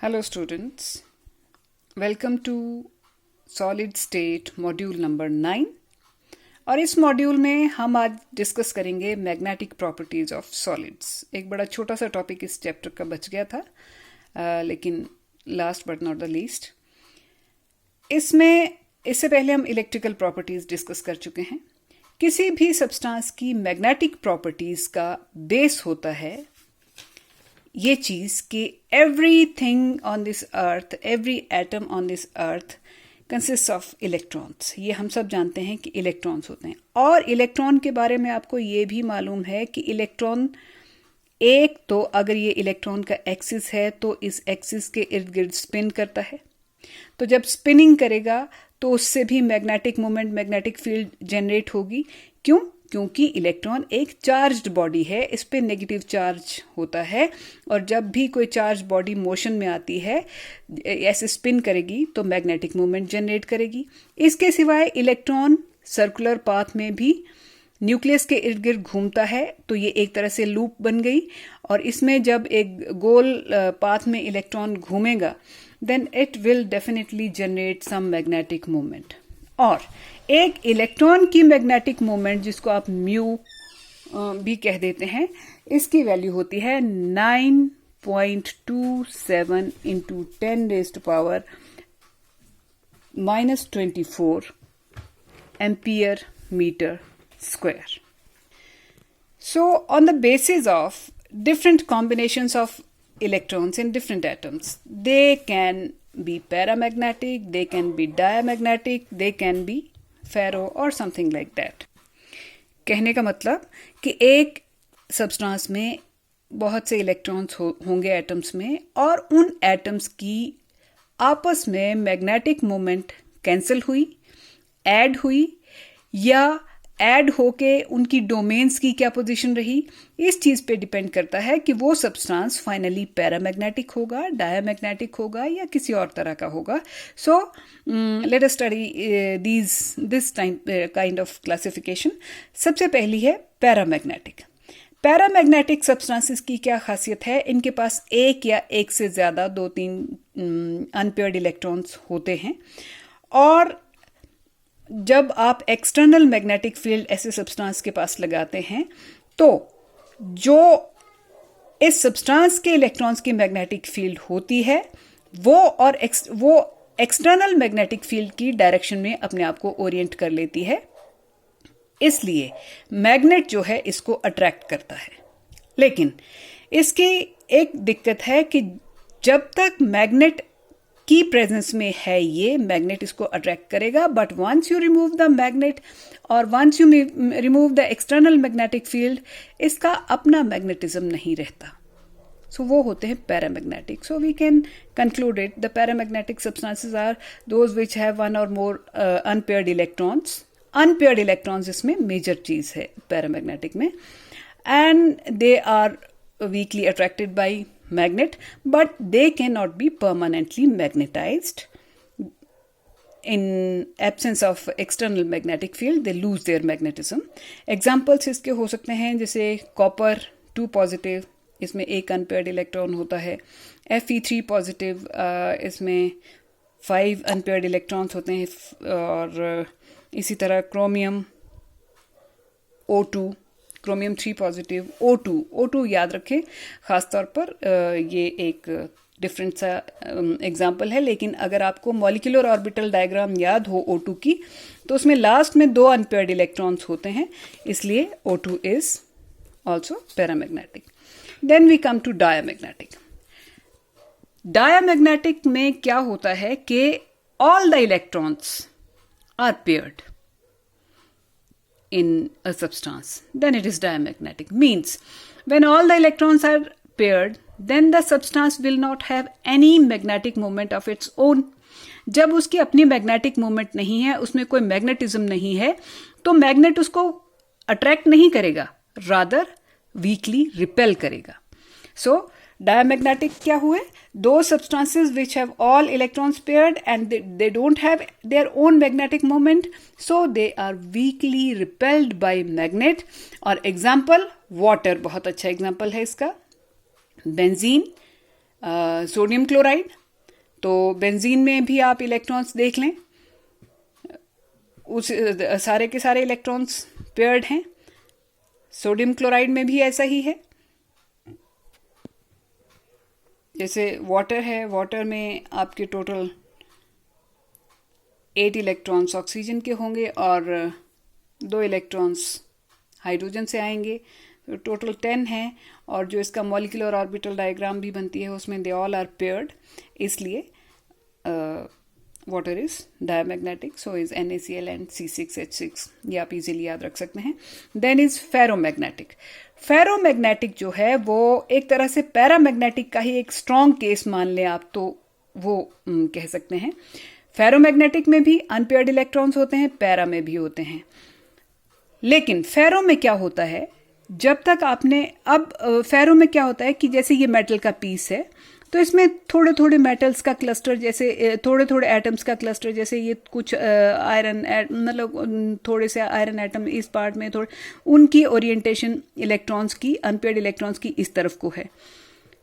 Hello students, welcome to solid state module number 9 और इस module में हम आज डिस्कस करेंगे मैग्नेटिक प्रॉपर्टीज ऑफ सॉलिड्स। एक बड़ा छोटा सा टॉपिक इस चैप्टर का बच गया था, लेकिन last but not the least इससे पहले हम इलेक्ट्रिकल प्रॉपर्टीज डिस्कस कर चुके हैं। किसी भी सब्सटेंस की मैग्नेटिक प्रॉपर्टीज का बेस होता है ये चीज कि everything on this earth, every atom on this earth consist of electrons. ये हम सब जानते हैं कि इलेक्ट्रॉन्स होते हैं, और इलेक्ट्रॉन के बारे में आपको ये भी मालूम है कि इलेक्ट्रॉन एक तो अगर ये इलेक्ट्रॉन का एक्सिस है तो इस एक्सिस के इर्द गिर्द स्पिन करता है। तो जब स्पिनिंग करेगा तो उससे भी magnetic moment, magnetic field generate होगी। क्यों? क्योंकि इलेक्ट्रॉन एक चार्ज्ड बॉडी है, इस पे नेगेटिव चार्ज होता है, और जब भी कोई चार्ज बॉडी मोशन में आती है, ऐसे स्पिन करेगी तो मैग्नेटिक मोमेंट जनरेट करेगी। इसके सिवाय इलेक्ट्रॉन सर्कुलर पाथ में भी न्यूक्लियस के इर्द गिर्द घूमता है, तो ये एक तरह से लूप बन गई, और इसमें जब एक गोल पाथ में इलेक्ट्रॉन घूमेगा then it will definitely generate some magnetic moment. और एक इलेक्ट्रॉन की मैग्नेटिक मोमेंट, जिसको आप म्यू भी कह देते हैं, इसकी वैल्यू होती है 9.27 into 10⁻⁻⁴ ampere metre square. So on the basis of different combinations of electrons in different atoms, they can be paramagnetic, they can be diamagnetic, they can be ferro or something like that. कहने का मतलब कि एक substance में बहुत से electrons होंगे atoms में, और उन एटम्स की आपस में मैग्नेटिक मोमेंट कैंसिल हुई, ऐड हुई, या ऐड होके उनकी डोमेन्स की क्या पोजीशन रही, इस चीज पे डिपेंड करता है कि वो सब्सटेंस फाइनली पैरामैग्नेटिक होगा, डायमैग्नेटिक होगा, या किसी और तरह का होगा। So let us study this kind of classification. सबसे पहली है पैरामैग्नेटिक। पैरामैग्नेटिक सब्सटेंसेस की क्या खासियत है? इनके पास एक या एक से ज्यादा 2-3 अनपेयर्ड इलेक्ट्रॉन्स होते हैं, और जब आप एक्सटर्नल मैग्नेटिक फील्ड ऐसे सब्सटेंस के पास लगाते हैं तो जो इस सब्सटेंस के इलेक्ट्रॉन्स की मैग्नेटिक फील्ड होती है वो एक्सटर्नल मैग्नेटिक फील्ड की डायरेक्शन में अपने आप को ओरिएंट कर लेती है। इसलिए मैग्नेट जो है इसको अट्रैक्ट करता है। लेकिन इसकी एक दिक्कत है कि जब तक मैग्नेट की प्रेजेंस में है ये मैग्नेट इसको अट्रैक्ट करेगा, but once you remove the magnet और once you remove the external magnetic field, इसका अपना मैग्नेटिज्म नहीं रहता। सो वो होते हैं paramagnetic. So we can conclude it, the paramagnetic substances are those which have one or more unpaired electrons. Unpaired electrons इसमें major चीज है पैरामैग्नेटिक में, and they are weakly attracted by magnet, but they cannot be permanently magnetized. In absence of external magnetic field, they lose their magnetism. Examples इसके हो सकते हैं जैसे copper 2 positive, इसमें एक अनपेयर्ड इलेक्ट्रॉन होता है। Fe3 पॉजिटिव, इसमें 5 अनपेयर्ड इलेक्ट्रॉन्स होते हैं, और इसी तरह chromium O2, chromium 3 positive, O2 याद रखें खासतौर पर। ये एक डिफरेंट सा एग्जाम्पल है, लेकिन अगर आपको मॉलिक्यूलर ऑर्बिटल डायग्राम याद हो O2 की, तो उसमें लास्ट में 2 अनपेयर्ड इलेक्ट्रॉन्स होते हैं, इसलिए O2 is also paramagnetic. Then we come to diamagnetic. Diamagnetic में क्या होता है कि all the electrons are paired in a substance, then it is diamagnetic. Means when all the electrons are paired, then the substance will not have any magnetic moment of its own. जब उसकी अपनी magnetic moment नहीं है, उसमें कोई magnetism नहीं है, तो मैग्नेट उसको अट्रैक्ट नहीं करेगा, रादर वीकली रिपेल करेगा। सो diamagnetic क्या हुए? Those substances which have all electrons paired and they don't have their own magnetic moment, so they are weakly repelled by magnet. और example water बहुत अच्छा example है इसका। बेंजीन सोडियम क्लोराइड, तो benzene में भी आप इलेक्ट्रॉन्स देख लें, उस सारे के सारे इलेक्ट्रॉन्स पेयर्ड हैं। सोडियम क्लोराइड में भी ऐसा ही है। जैसे वाटर है, वाटर में आपके टोटल 8 इलेक्ट्रॉन्स ऑक्सीजन के होंगे और 2 इलेक्ट्रॉन्स हाइड्रोजन से आएंगे, तो टोटल 10 हैं। और जो इसका मॉलिक्यूलर ऑर्बिटल डायग्राम भी बनती है उसमें दे ऑल आर पेयर्ड, इसलिए water is diamagnetic, so is NaCl and C6H6, ये आप इजीली याद रख सकते हैं। Then is ferromagnetic. फेरोमैग्नेटिक जो है वो एक तरह से पैरामैग्नेटिक का ही एक स्ट्रॉन्ग केस मान लें आप, तो वो कह सकते हैं। फेरोमैग्नेटिक में भी अनपेयर्ड इलेक्ट्रॉन्स होते हैं, पैरा में भी होते हैं। लेकिन फेरो में क्या होता है, जब तक आपने फेरो में क्या होता है कि जैसे ये मेटल का पीस है, तो इसमें थोड़े थोड़े मेटल्स का क्लस्टर, जैसे थोड़े थोड़े एटम्स का क्लस्टर, जैसे ये कुछ आयरन, मतलब थोड़े से आयरन एटम इस पार्ट में, थोड़े उनकी ओरिएंटेशन इलेक्ट्रॉन्स की, अनपेयर्ड इलेक्ट्रॉन्स की इस तरफ को है।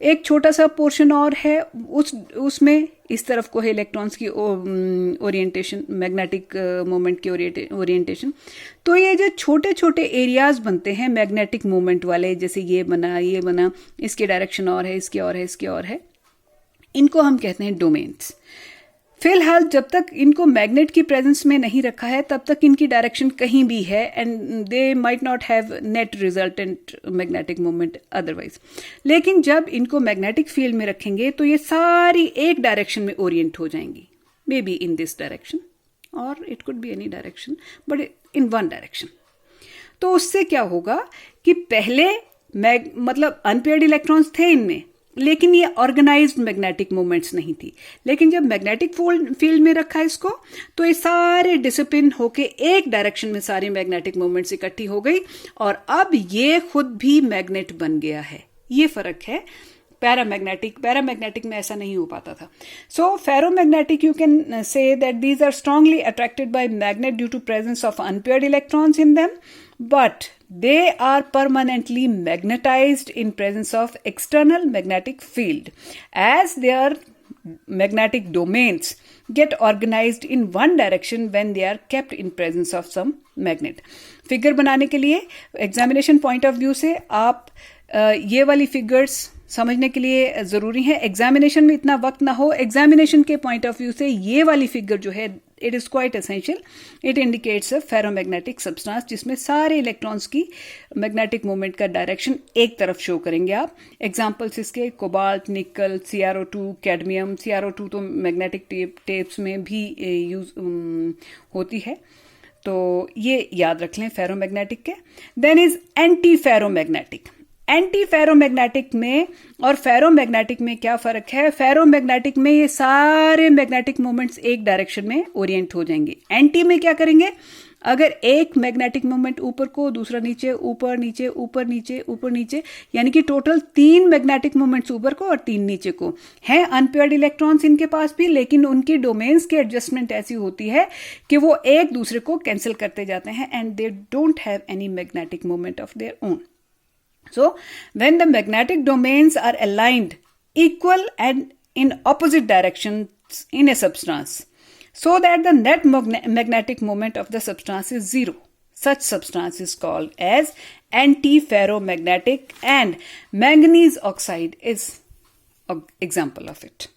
एक छोटा सा पोर्शन और है उसमें इस तरफ को है इलेक्ट्रॉन्स की ओरिएंटेशन, मैग्नेटिक मोमेंट की ओरिएंटेशन। तो ये जो छोटे छोटे एरियाज बनते हैं मैग्नेटिक मोमेंट वाले, जैसे ये बना, इसकी डायरेक्शन और है, इसकी और है, इसकी और है, इनको हम कहते हैं डोमेन्स। फिलहाल जब तक इनको मैग्नेट की प्रेजेंस में नहीं रखा है तब तक इनकी डायरेक्शन कहीं भी है, and they might not have net resultant magnetic moment otherwise. लेकिन जब इनको मैग्नेटिक फील्ड में रखेंगे तो ये सारी एक डायरेक्शन में ओरिएंट हो जाएंगी, may be in this direction और it could be any direction, but in one direction. तो उससे क्या होगा कि पहले मतलब अनपेयर्ड इलेक्ट्रॉन्स थे इनमें, लेकिन ये ऑर्गेनाइज्ड मैग्नेटिक मोमेंट्स नहीं थी। लेकिन जब मैग्नेटिक फील्ड में रखा इसको, तो ये सारे डिसिप्लिन होके एक डायरेक्शन में सारी मैग्नेटिक मोमेंट्स इकट्ठी हो गई और अब ये खुद भी मैग्नेट बन गया है। ये फर्क है पैरामैग्नेटिक में ऐसा नहीं हो पाता था। So ferromagnetic, you can say that these are strongly attracted by magnet due to presence of unpaired electrons in them, but they are permanently magnetized in presence of external magnetic field, as their magnetic domains get organized in one direction when they are kept in presence of some magnet. Figure बनाने के लिए examination point of view से आप ये वाली figures समझने के लिए ज़रूरी है। एग्जामिनेशन में इतना वक्त ना हो, एग्जामिनेशन के पॉइंट ऑफ व्यू से ये वाली फिगर जो है, it is quite essential. It indicates a ferromagnetic substance जिसमें सारे इलेक्ट्रॉन्स की मैग्नेटिक मोमेंट का डायरेक्शन एक तरफ शो करेंगे आप। एग्जाम्पल्स इसके कोबाल्ट, निकल, CrO2, कैडमियम। CrO2 तो मैग्नेटिक टेप्स में भी यूज होती है, तो ये याद रख लें फेरोमैग्नेटिक के। Then is anti ferromagnetic. Anti ferromagnetic में और फेरोमैग्नेटिक में क्या फर्क है? फेरोमैग्नेटिक में ये सारे मैग्नेटिक मोमेंट्स एक डायरेक्शन में ओरिएंट हो जाएंगे। एंटी में क्या करेंगे? अगर एक मैग्नेटिक मोमेंट ऊपर को, दूसरा नीचे, ऊपर नीचे, ऊपर नीचे, ऊपर नीचे, यानी कि टोटल 3 मैग्नेटिक मोमेंट्स ऊपर को और 3 नीचे को हैं। अनपेयर्ड इलेक्ट्रॉन्स इनके पास भी, लेकिन उनकी डोमेन्स की एडजस्टमेंट ऐसी होती है कि वो एक दूसरे को कैंसिल करते जाते हैं and they don't have any magnetic moment of their own. So, when the magnetic domains are aligned equal and in opposite directions in a substance, so that the net magnetic moment of the substance is zero, such substance is called as antiferromagnetic, and manganese oxide is an example of it.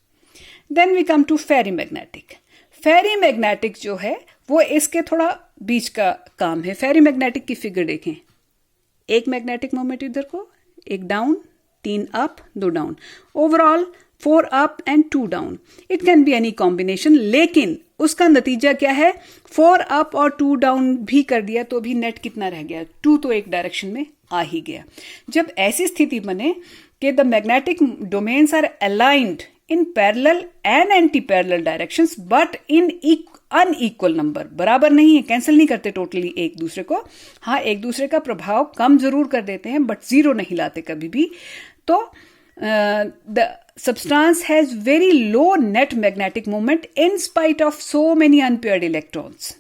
Then we come to ferrimagnetic. Ferrimagnetic जो है वो इसके थोड़ा बीच का काम है. फेरीमैग्नेटिक की figure देखें, एक मैग्नेटिक मोमेंट इधर को, एक down, 3 up, 2 down, overall 4 up and 2 down. It can be any combination, लेकिन उसका नतीजा क्या है? 4 अप और 2 डाउन भी कर दिया तो भी नेट कितना रह गया? 2 तो एक डायरेक्शन में आ ही गया. जब ऐसी स्थिति बने कि the magnetic domains are aligned in parallel and anti-parallel directions but in unequal number, बराबर नहीं है, कैंसिल नहीं करते टोटली एक दूसरे को. हाँ, एक दूसरे का प्रभाव कम जरूर कर देते हैं बट जीरो नहीं लाते कभी भी. तो the substance has very low net magnetic moment in spite of so many unpaired electrons,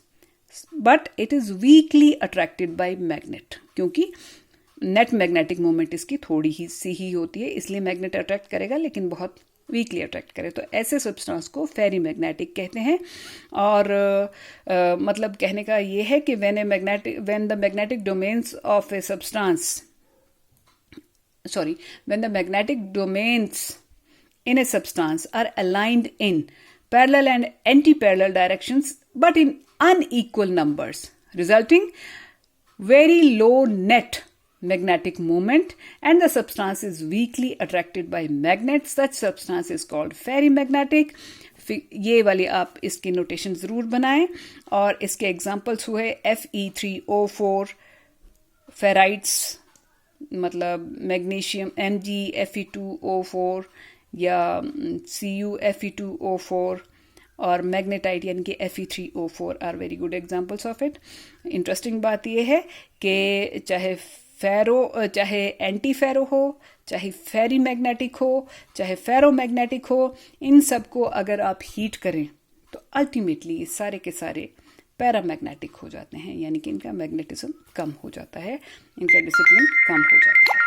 but it is weakly attracted by magnet, क्योंकि नेट मैग्नेटिक मोमेंट इसकी थोड़ी ही सी ही होती है, इसलिए मैग्नेट अट्रैक्ट करेगा लेकिन बहुत वीकली अट्रैक्ट करे। तो ऐसे सब्सटेंस को फेरी मैग्नेटिक कहते हैं। और मतलब कहने का ये है कि when the magnetic domains of a substance when the magnetic domains in a substance are aligned in parallel and anti-parallel directions but in unequal numbers, resulting very low net magnetic moment, and the substance is weakly attracted by magnets, such substance is called ferrimagnetic. ये वाली आप इसकी notation ज़रूर बनाएं। और इसके examples हुए Fe3O4 ferrites, मतलब मैग्नीशियम MgFe2O4 या CuFe2O4 और मैग्नेटाइट यानी कि Fe3O4 are very good examples of it. Interesting बात यह है कि चाहे एंटी फेरो हो, चाहे फेरी मैग्नेटिक हो, चाहे फेरोमैग्नेटिक हो, इन सब को अगर आप हीट करें तो अल्टीमेटली सारे के सारे पैरामैग्नेटिक हो जाते हैं, यानी कि इनका मैग्नेटिज्म कम हो जाता है, इनका डिसिप्लिन कम हो जाता है।